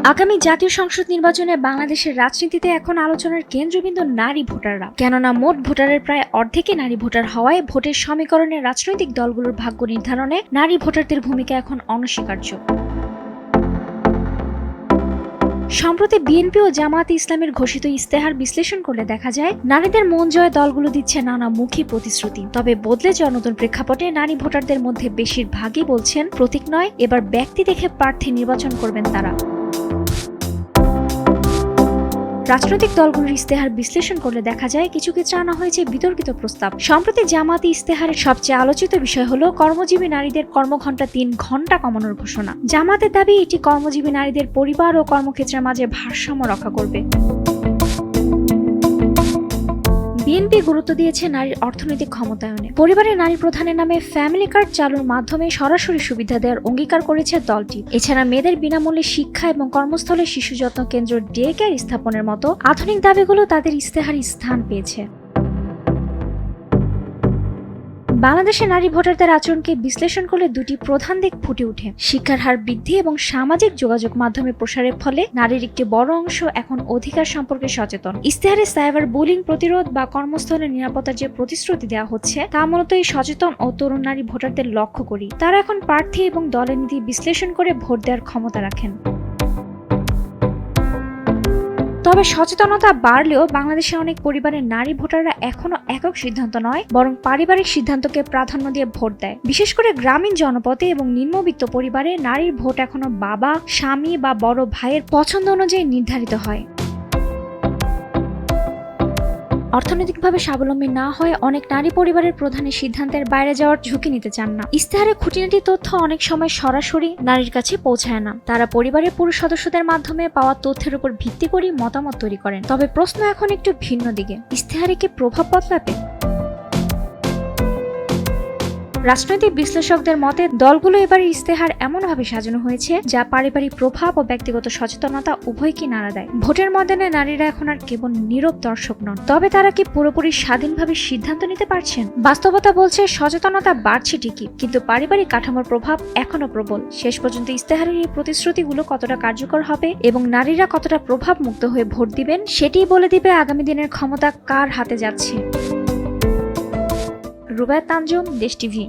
আগামী জাতীয় সংসদ নির্বাচনে বাংলাদেশের রাজনীতিতে এখন আলোচনার কেন্দ্রবিন্দু নারী ভোটাররা। কেননা মোট ভোটারের প্রায় অর্ধেকই নারী ভোটার হওয়ায় ভোটের সমীকরণে রাজনৈতিক দলগুলোর ভাগ্য নির্ধারণে নারী ভোটারদের ভূমিকা এখন অনস্বীকার্য। সম্প্রতি বিএনপি ও জামায়াতে ইসলামের ঘোষিত ইস্তেহার বিশ্লেষণ করলে দেখা যায় নারীদের মন জয় দলগুলো দিচ্ছে নানামুখী প্রতিশ্রুতি। তবে বদলে যাওয়া নতুন প্রেক্ষাপটে নারী ভোটারদের মধ্যে বেশিরভাগই বলছেন প্রতীক নয়, এবার ব্যক্তি দেখে প্রার্থী নির্বাচন করবেন তারা। রাজনৈতিক দলগুলোর ইস্তেহার বিশ্লেষণ করলে দেখা যায় কিছু ক্ষেত্রে আনা হয়েছে বিতর্কিত প্রস্তাব। সম্প্রতি জামায়াতে ইস্তেহারের সবচেয়ে আলোচিত বিষয় হলো কর্মজীবী নারীদের কর্মঘণ্টা 3 ঘন্টা কমানোর ঘোষণা। জামায়াতের দাবি এটি কর্মজীবী নারীদের পরিবার ও কর্মক্ষেত্রের মাঝে ভারসাম্য রক্ষা করবে। বিএনপি গুরুত্ব দিয়েছে নারীর অর্থনৈতিক ক্ষমতায়নে। পরিবারে নারী প্রধানের নামে ফ্যামিলি কার্ড চালুর মাধ্যমে সরাসরি সুবিধা দেওয়ার অঙ্গীকার করেছে দলটি। এছাড়া মেয়েদের বিনামূল্যে শিক্ষা এবং কর্মস্থলে শিশু যত্ন কেন্দ্র ডে কেয়ার স্থাপনের মতো আধুনিক দাবিগুলো তাদের ইস্তেহারে স্থান পেয়েছে। বাংলাদেশের নারী ভোটারদের আচরণকে বিশ্লেষণ করলে দুটি প্রধান দিক ফুটে ওঠে। শিক্ষার হার বৃদ্ধি এবং সামাজিক যোগাযোগ মাধ্যমে প্রসারের ফলে নারীর একটি বড় অংশ এখন অধিকার সম্পর্কে সচেতন। ইস্তেহারে সাইবার বুলিং প্রতিরোধ বা কর্মস্থলের নিরাপত্তার যে প্রতিশ্রুতি দেওয়া হচ্ছে তা মূলত এই সচেতন ও তরুণ নারী ভোটারদের লক্ষ্য করি। তারা এখন প্রার্থী এবং দলের নীতি বিশ্লেষণ করে ভোট দেওয়ার ক্ষমতা রাখেন। তবে সচেতনতা বাড়লেও বাংলাদেশের অনেক পরিবারের নারী ভোটাররা এখনো একক সিদ্ধান্ত নয়, বরং পারিবারিক সিদ্ধান্তকে প্রাধান্য দিয়ে ভোট দেয়। বিশেষ করে গ্রামীণ জনপদে এবং নিম্নবিত্ত পরিবারে নারীর ভোট এখনো বাবা, স্বামী বা বড় ভাইয়ের পছন্দ অনুযায়ী নির্ধারিত হয়। অর্থনৈতিকভাবে স্বাবলম্বী না হয়ে অনেক নারী পরিবারের প্রধানের সিদ্ধান্তের বাইরে যাওয়ার ঝুঁকি নিতে চান না। ইস্তেহারে খুঁটিনাটি তথ্য অনেক সময় সরাসরি নারীর কাছে পৌঁছায় না। তারা পরিবারের পুরুষ সদস্যদের মাধ্যমে পাওয়া তথ্যের উপর ভিত্তি করে মতামত তৈরি করেন। তবে প্রশ্ন এখন একটু ভিন্ন দিকে, ইস্তেহারে কি প্রভাব বদলাবে? রাজনৈতিক বিশ্লেষকদের মতে দলগুলো এবারে ইস্তেহার এমনভাবে সাজানো হয়েছে যা পারিবারিক প্রভাব ও ব্যক্তিগত সচেতনতা উভয়কে নাড়া দেয়। ভোটের ময়দানে নারীরা এখন আর কেবল নীরব দর্শক নন, তবে তারা কি পুরোপুরি স্বাধীনভাবে সিদ্ধান্ত নিতে পারছেন? বাস্তবতা বলছে সচেতনতা বাড়ছে ঠিকই, কিন্তু পারিবারিক কাঠামোর প্রভাব এখনো প্রবল। শেষ পর্যন্ত ইস্তেহারের এই প্রতিশ্রুতিগুলো কতটা কার্যকর হবে এবং নারীরা কতটা প্রভাব মুক্ত হয়ে ভোট দিবেন সেটিই বলে দিবে আগামী দিনের ক্ষমতা কার হাতে যাচ্ছে। রুবায়েত তানজুম, দেশ টিভি।